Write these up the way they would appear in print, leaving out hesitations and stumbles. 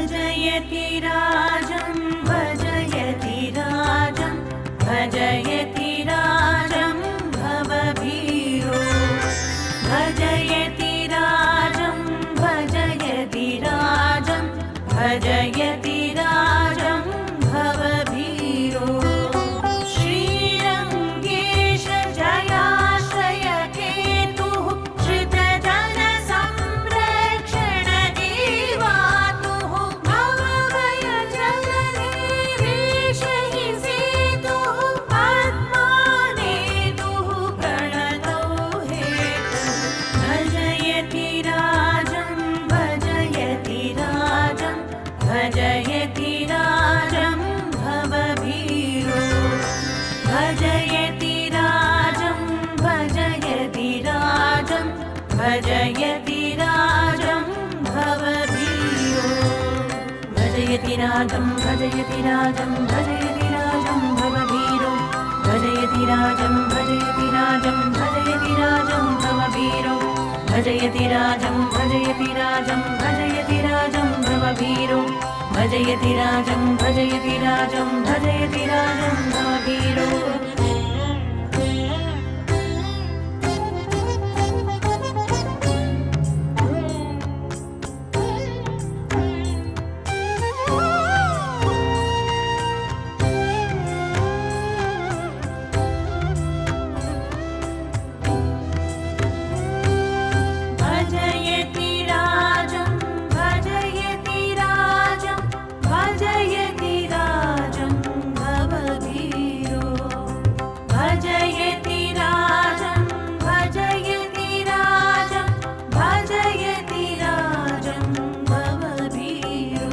भजयति राजं भजयति राजं भजयति राजं भवभीरो भजयति राजं भजयति राजं भजयति राजं भवभीरो श्रीरङ्गेश जयाश्रय केतुः श्रितजनसंरक्षण जीवातुः भवभयजलनिरीश हि सेतुः पद्मानेतुः प्रणतौ हेतुः भजयति राजं भजयति राजं भजयति राजं भवभीरो भजयति राजं भजयति राजं भजयति राजं भवभीरो भजयति राजं भजयति राजं भजयति राजं भवभीरो भजयति राजं भजयति राजं भजयति राजं भवभीरो भजयति राजं भजयति राजं भजयति राजं भवभीरो भजयति राजं भजयति राजं भजयति राजं भवभीरो भजयति राजं भजयति राजं भजयति राजं भवभीरो भजयति राजं भजयति राजं भजयति राजं भवभीरो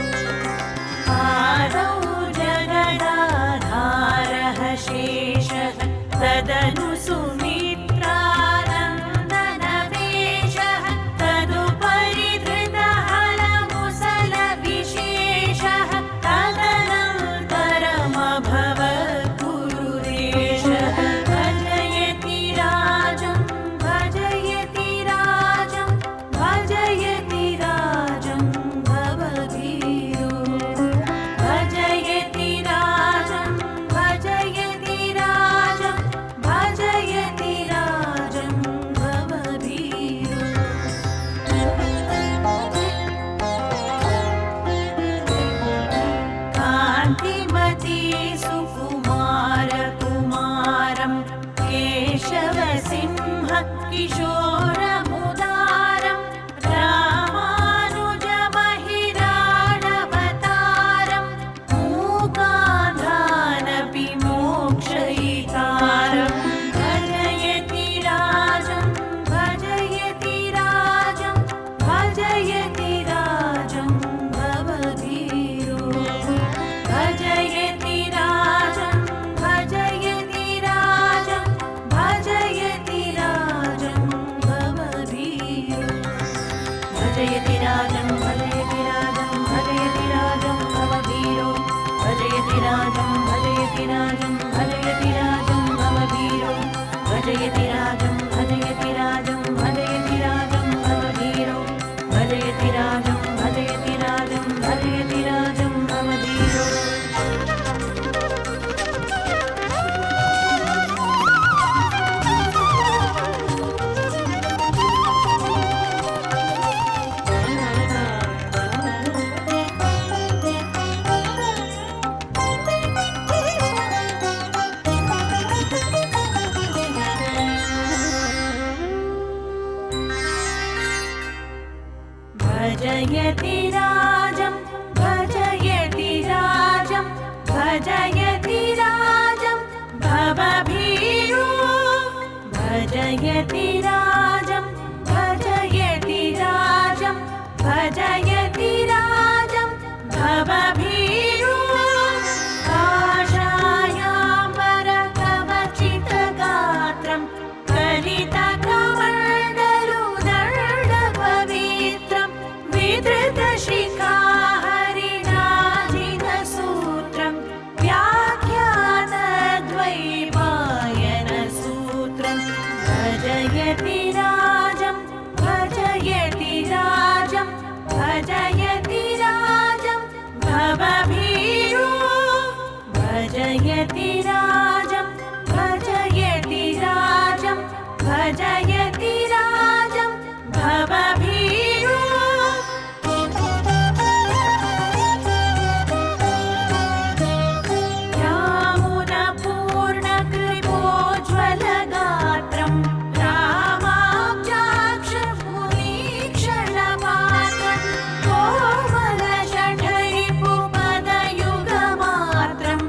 आदौ जगदाधारः शेषः तदनु सुमित्रानन्दनवेशः तदुपरि धृतहलमुसलविशेषः तदनन्तरमभवत् गुरुरेशः भजयति राजं भजयति राजं भजयति राजं भवभीरो भजयति राजं भजयति राजं भजयति राजं भवभीरो कान्तिमती सुकुमारकुमारं केशवसिंह किशोरमुदारं रामानुजमहिराणवतारं मूकान्धानपि मोक्षयितारं भजयति राजं भजयति राजं भजयति राजं भवभीरो भजयति राजं भजयति राजं भजयति राजं भवभीरो भजयति राजं भजयति राजं भजयति राजं भवभीरो भजयति राजं भजयति राजं भजयति राजं भवभीरो भजयति राजं भजयति राजं भजयति राजं भवभीरो भजयति राजं भजयति राजं भजयति राजं भवभीरो भजयति राजं भजयति राजं भजयति राजं भवभीरो भजयति राजं भजयति राजं भजयति राजं भवभीरो काषायाम्बरकवचितगात्रं कलितकमण्डलुदण्डपवित्रं विधृतशिखाहरिणाजिनसूत्रं व्याख्यातद्वैपायनसूत्रं भजयति भजयति राजं भजयति राजं भजयति राजं भवभीरो रामुनपूर्णकृपोज्ज्वलगात्रं रामाब्जाक्षमुनीक्षणमात्रं कोमलषठरिपुपदयुगमात्रं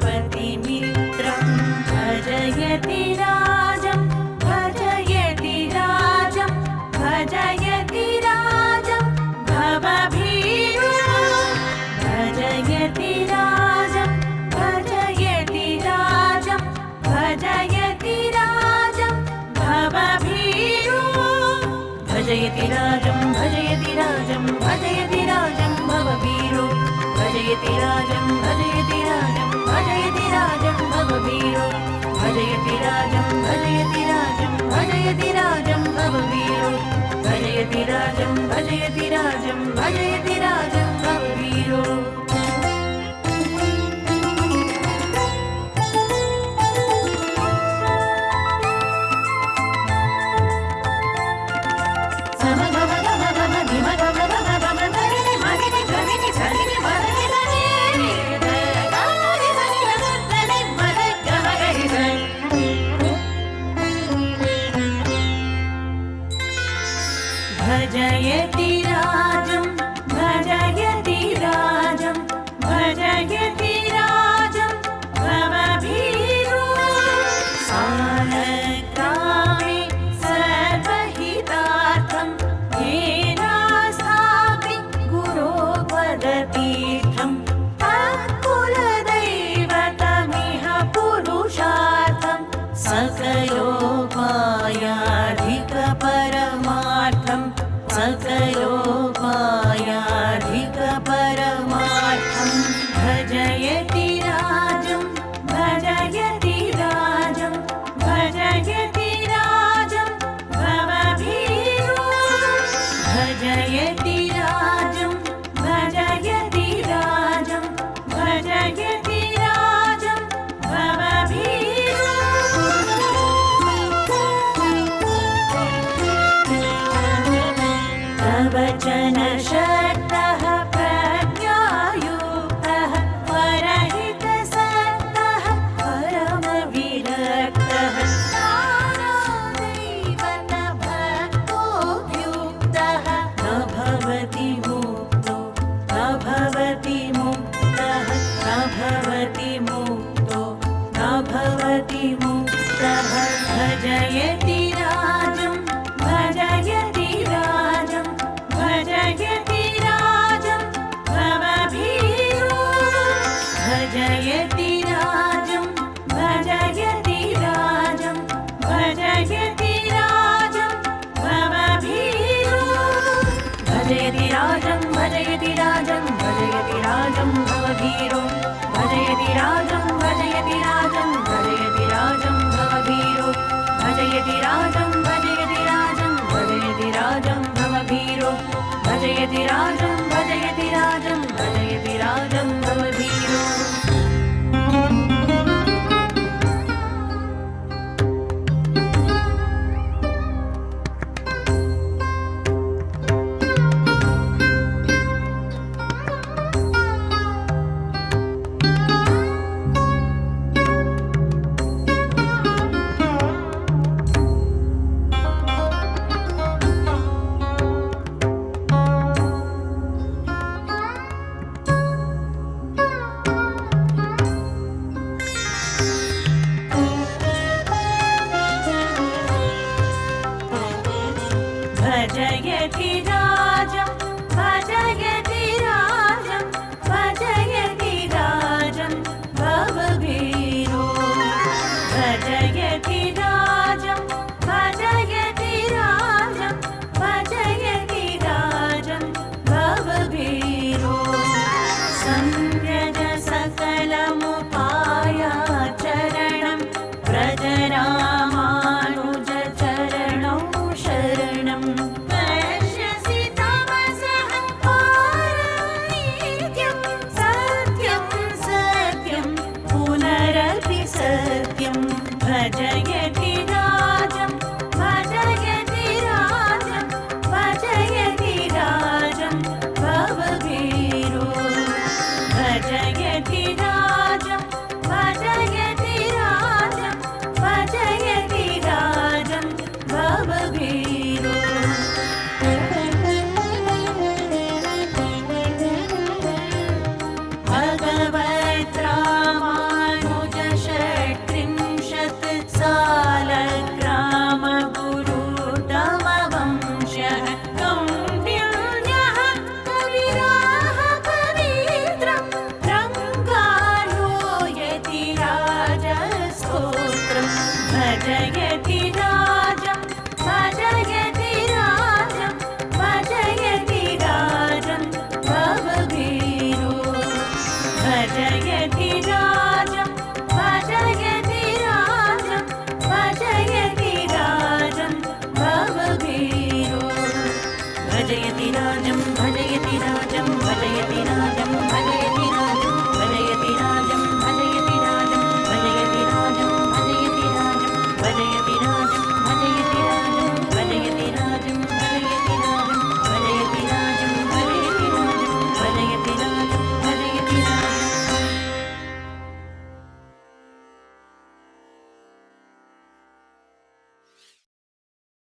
श्रीमाधवसेनापतिमित्रं भजयति राजं भजयति राजं भजयति राजं भवभीरो भजयति राजं भजयति राजं भजयति राजं भवभीरो भजयति राजं भजयति राजं भजयति राजं भवभीरो भजयति राजं भजयति राजं भजयति राजं भवभीरो भजयति राजं भजयति राजं भजयति राजं भवभीरो भजयति राजं भजयति राजं भजयति राजं भवभीरो भजयति राजं भजयति राजं भजयति राजं भवभीरो सालग्रामे सर्वहितार्थं येनास्थापि गुरो वदतीर्थं तत्कुलदैवतमिह पुरुषार्थं सकलोपायाधिकपरमार्थं सकलोपायाधिकपरमार्थं भजयति राजं भजयति राजं भजयति राजं भवभीरो भजयति राजं भजयति राजं भजयति राजं भवभीरो प्रवचनशक्तः प्रज्ञायुक्तः परहितसक्तः परमविरक्तः नानादैवतभक्तोऽभ्युक्तः न भवति मुक्तो न भवति मुक्तः न भवति मुक्तो न भवति मुक्तः भजयति राजं भजयति राजं भजयति राजं भवभीरो भजयति राजं भजयति राजं भजयति राजं भवभीरो भजयति राजं भजयति राजं भजयति राजं भवभीरो भजयति राजं भजयति राजं भजयति राजं भवभीरो भजयति राजं भजयति राजं भजयति राजं भवभीरो भजयति राजं भजयति राजं भजयति राजं भवभीरो राजं भजयति राजं भजयति राजं भजयति